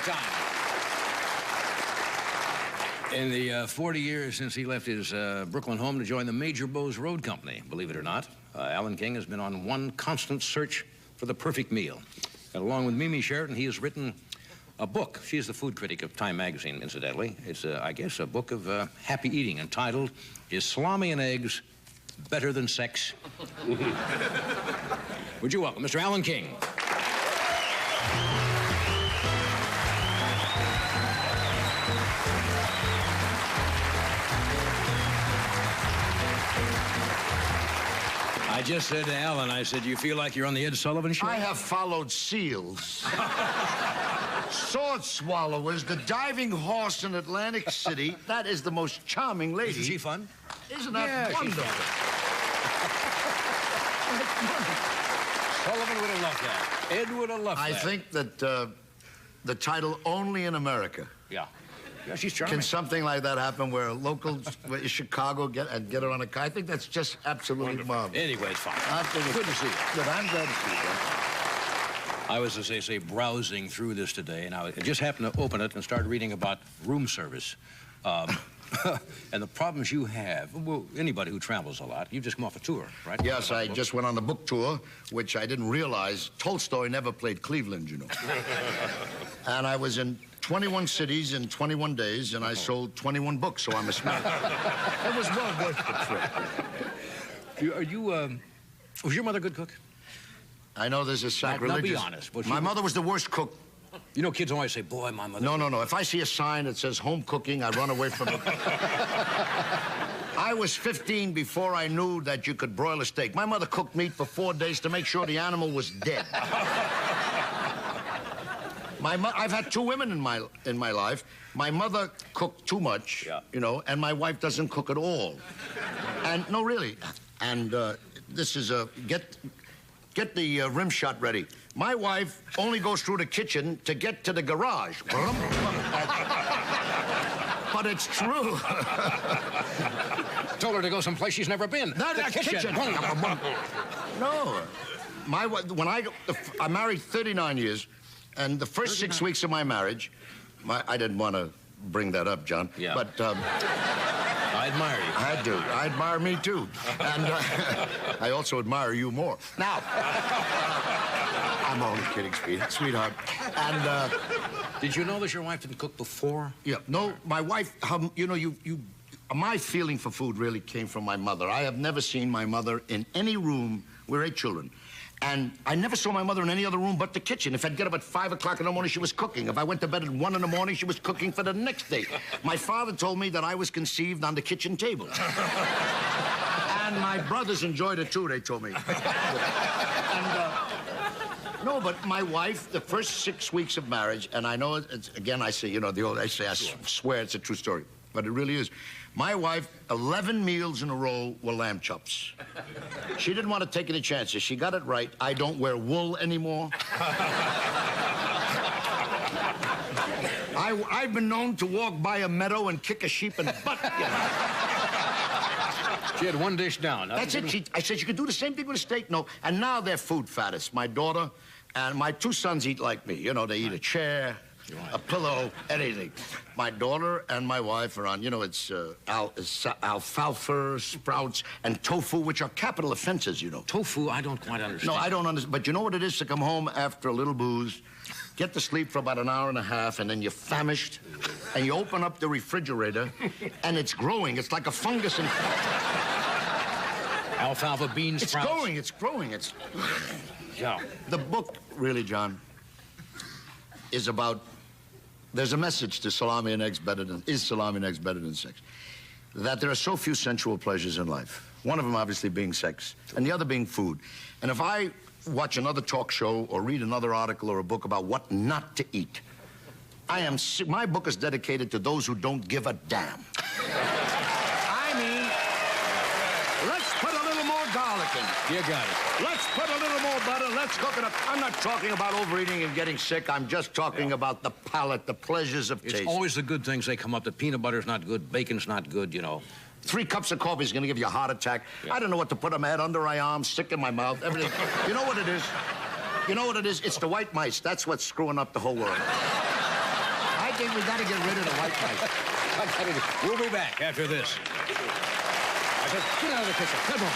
time. In the 40 years since he left his Brooklyn home to join the Major Bowes Road Company, believe it or not, Alan King has been on one constant search for the perfect meal. And along with Mimi Sheridan, he has written a book. She's the food critic of Time magazine, incidentally. It's, I guess, a book of happy eating entitled, Is Salami and Eggs Better Than Sex? Would you welcome Mr. Alan King? I just said to Alan, I said, you feel like you're on the Ed Sullivan Show? I have followed seals, sword swallowers, the diving horse in Atlantic City. That is the most charming lady. Isn't she fun? Isn't that wonderful? Sullivan would have loved that. Ed would have loved that. I think that the title Only in America. Yeah. Yeah, she's charming. Can something like that happen where locals in Chicago get her on a car? I think that's just absolutely marvelous. Anyway, it's fine. Good to see you. Good, I'm glad to see you. I was, as they say, browsing through this today, and I just happened to open it and started reading about room service. And the problems you have, well, anybody who travels a lot, you just come off a tour, right? Yes, I just went on a book tour, which I didn't realize. Tolstoy never played Cleveland, you know. And I was in 21 cities in 21 days, and I sold 21 books, so I'm a smart. It was well worth the trip. Was your mother a good cook? I know this is sacrilegious. Now be honest. My mother was the worst cook. You know, kids always say, boy, my mother... No. If I see a sign that says home cooking, I run away from it. I was 15 before I knew that you could broil a steak. My mother cooked meat for 4 days to make sure the animal was dead. I've had 2 women in my life. My mother cooked too much, you know, and my wife doesn't cook at all. And, no, really. And this is a... Get the rim shot ready. My wife only goes through the kitchen to get to the garage. But it's true. Told her to go someplace she's never been. Not the kitchen. No. When I married 39 years, and the first 6 weeks of my marriage, I didn't want to bring that up, John. Yeah. But I admire you. I do. I admire me, too. And I also admire you more. Now, I'm only kidding, sweetheart. And, did you know that your wife didn't cook before? Yeah. No, my wife, you know, my feeling for food really came from my mother. I have never seen my mother in any room. We're 8 children. And I never saw my mother in any other room but the kitchen. If I'd get up at 5 o'clock in the morning, she was cooking. If I went to bed at 1 in the morning, she was cooking for the next day. My father told me that I was conceived on the kitchen table. And my brothers enjoyed it, too, they told me. No, but my wife, the first 6 weeks of marriage, and I know, again, I say, you know, I swear it's a true story, but it really is. My wife, 11 meals in a row were lamb chops. She didn't want to take any chances. She got it right. I don't wear wool anymore. I've been known to walk by a meadow and kick a sheep in the butt. You know. She had 1 dish down. That's it. I said, you could do the same thing with a steak. No. And now they're food faddists. My daughter and my 2 sons eat like me. You know, they eat a chair, a pillow, anything. My daughter and my wife are on, you know, it's alfalfa, sprouts, and tofu, which are capital offenses, you know. Tofu, I don't quite understand. No, I don't understand. But you know what it is to come home after a little booze, get to sleep for about an hour and a half, and then you're famished, and you open up the refrigerator, and it's growing. It's like a fungus. Alfalfa, beans, sprouts. It's growing. Yeah. The book, really, John, is about... There's a message to salami and eggs better than... Is salami and eggs better than sex? That there are so few sensual pleasures in life. One of them, obviously, being sex, and the other being food. And if I watch another talk show or read another article or a book about what not to eat, my book is dedicated to those who don't give a damn. I mean, let's put a little more garlic in it. You got it. Let's put a little more butter. Let's cook it up. I'm not talking about overeating and getting sick. I'm just talking about the palate, the pleasures of taste. It's always the good things they come up. The peanut butter's not good. Bacon's not good, you know. 3 cups of coffee is going to give you a heart attack. Yeah. I don't know what to put on my head, under my arm, stick in my mouth, everything. You know what it is? You know what it is? It's the white mice. That's what's screwing up the whole world. Okay, we got to get rid of the white rice. We'll be back after this. I said, get out of the kitchen. Come on.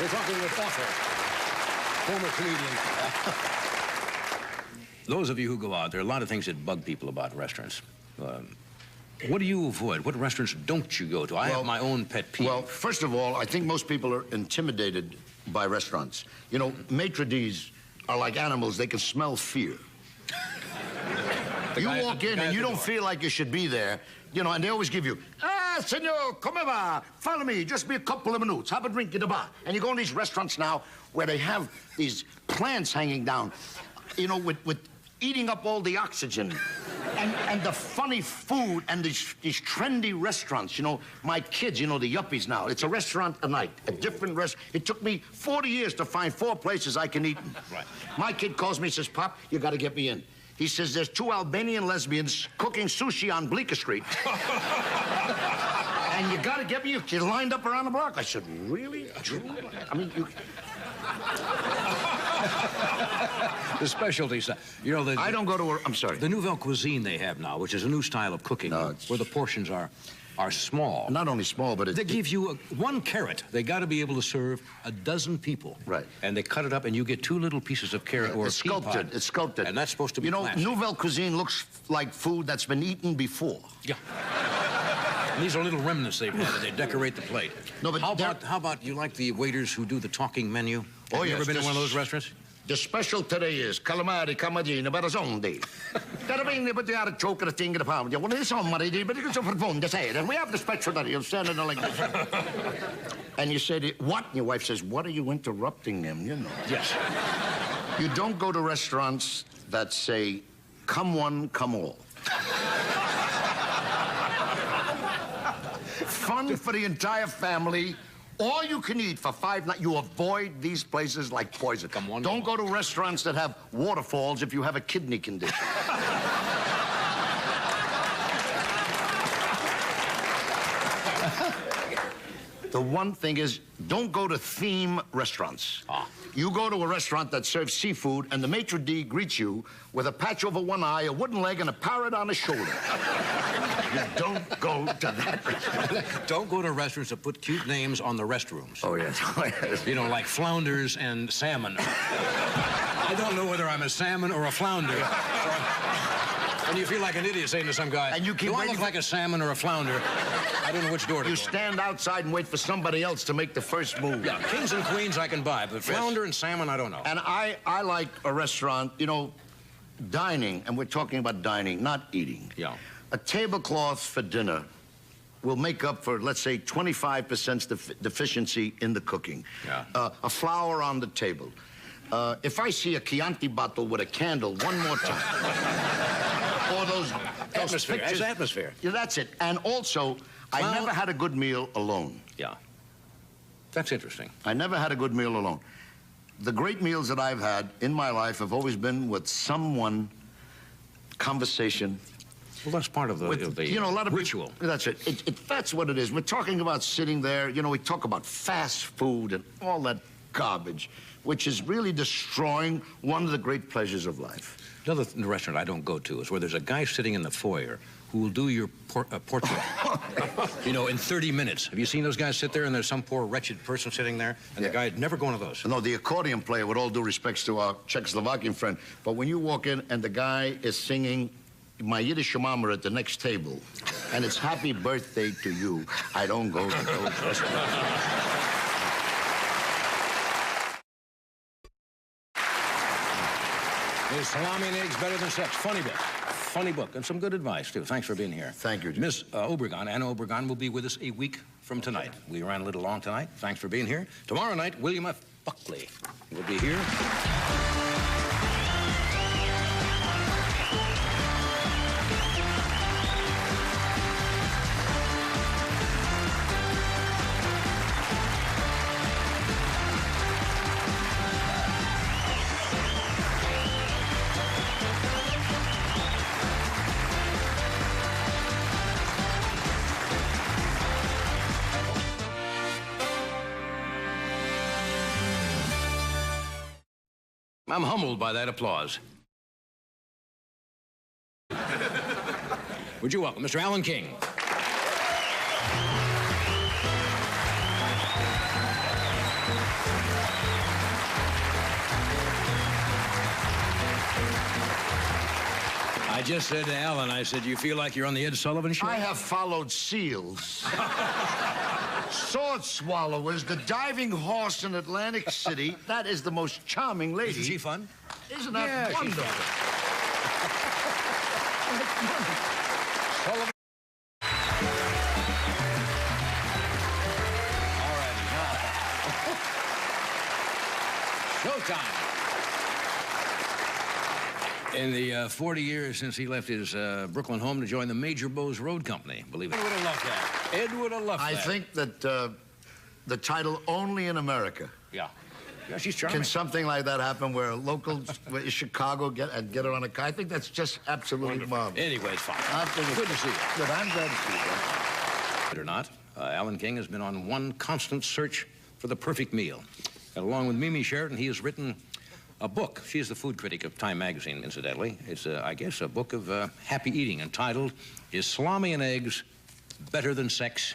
We're talking with author, former comedian. Those of you who go out, there are a lot of things that bug people about restaurants. What do you avoid? What restaurants don't you go to? I have my own pet peeve. Well, first of all, I think most people are intimidated by restaurants. You know, maitre d's are like animals. They can smell fear. You walk in and you don't feel like you should be there, you know, and they always give you, senor, come va, follow me, just be a couple of minutes, have a drink in the bar. And you go in these restaurants now where they have these plants hanging down, you know, with eating up all the oxygen. And the funny food and these trendy restaurants, you know, my kids, you know, the yuppies now, it's a restaurant a night, a different restaurant. It took me 40 years to find 4 places I can eat in. Right. My kid calls me, says, Pop, you got to get me in. He says, there's 2 Albanian lesbians cooking sushi on Bleecker Street. And you got to get me, you're lined up around the block. I said, really? I mean, you... The specialty stuff. You know, I don't go to I'm sorry. The nouvelle cuisine they have now, which is a new style of cooking, where the portions are small. Not only small, but they give you 1 carrot. They got to be able to serve a dozen people. Right. And they cut it up, and you get 2 little pieces of carrot or it's sculpted. It's sculpted. And that's supposed to be You know, classic. nouvelle cuisine looks like food that's been eaten before. Yeah. And these are little remnants they've had, and they decorate the plate. No, but how about you like the waiters who do the talking menu? Oh, Have you yes, ever been in one of those restaurants? The special today is calamari, camadina, barazondi. Carabini, but the artichoke and a thing in the pound. One is on money, but it's a phone to say it. We have the special that you're standing there like this. And you said, what? And your wife says, what are you interrupting them, you know? Yes. You don't go to restaurants that say, come one, come all. Fun for the entire family. All you can eat for 5 nights. You avoid these places like poison. Don't go to restaurants that have waterfalls if you have a kidney condition. The one thing is, don't go to theme restaurants. You go to a restaurant that serves seafood, and the maitre d' greets you with a patch over one eye, a wooden leg, and a parrot on his shoulder. You don't go to that restaurant. Don't go to restaurants that put cute names on the restrooms. Oh, yes. You know, like flounders and salmon. I don't know whether I'm a salmon or a flounder. And you feel like an idiot saying to some guy, and you keep do I look like a salmon or a flounder? I don't know which door to go. You stand outside and wait for somebody else to make the first move. Yeah, kings and queens I can buy, but flounder and salmon, I don't know. And I like a restaurant, you know, dining, and we're talking about dining, not eating. Yeah. A tablecloth for dinner will make up for, let's say, 25% deficiency in the cooking. Yeah. A flower on the table. If I see a Chianti bottle with a candle one more time, or those atmosphere. pictures. That's atmosphere. Yeah, that's it. And also, I never had a good meal alone. Yeah. That's interesting. I never had a good meal alone. The great meals that I've had in my life have always been with someone, conversation. Well, that's part of the, you know, a lot of ritual. That's it. That's what it is. We're talking about sitting there. You know, we talk about fast food and all that garbage, which is really destroying one of the great pleasures of life. Another restaurant I don't go to is where there's a guy sitting in the foyer who will do your portrait, you know, in 30 minutes. Have you seen those guys sit there and there's some poor wretched person sitting there? And the guy, never go one of those. No, the accordion player, with all due respects to our Czechoslovakian friend, but when you walk in and the guy is singing my Yiddish mama at the next table, and it's happy birthday to you, I don't go to those restaurants. Is Salami and Eggs Better Than Sex? Funny book. Funny book. And some good advice, too. Thanks for being here. Thank you, Jim. Miss Obregon, Anna Obregon, will be with us a week from tonight. We ran a little long tonight. Thanks for being here. Tomorrow night, William F. Buckley will be here. I'm humbled by that applause. Would you welcome Mr. Alan King? I just said to Alan, I said, you feel like you're on the Ed Sullivan Show? I have followed seals, sword swallowers, the diving horse in Atlantic City. That is the most charming lady. Isn't she fun? Isn't that Yeah, wonderful? Sullivan. All right, now. Showtime. In the 40 years since he left his Brooklyn home to join the Major Bowes Road Company, believe it. Ed would have loved that. Ed would have loved that. I think that the title Only in America. Yeah. Yeah, she's charming. Can something like that happen where locals in Chicago get her on a car? I think that's just absolutely marvelous. Anyway, it's fine. Good to see you. Good, I'm glad to see you. Believe it or not, Alan King has been on one constant search for the perfect meal. And along with Mimi Sheridan, he has written a book. She's the food critic of Time magazine, incidentally. It's, I guess, a book of happy eating entitled, Is Salami and Eggs Better Than Sex?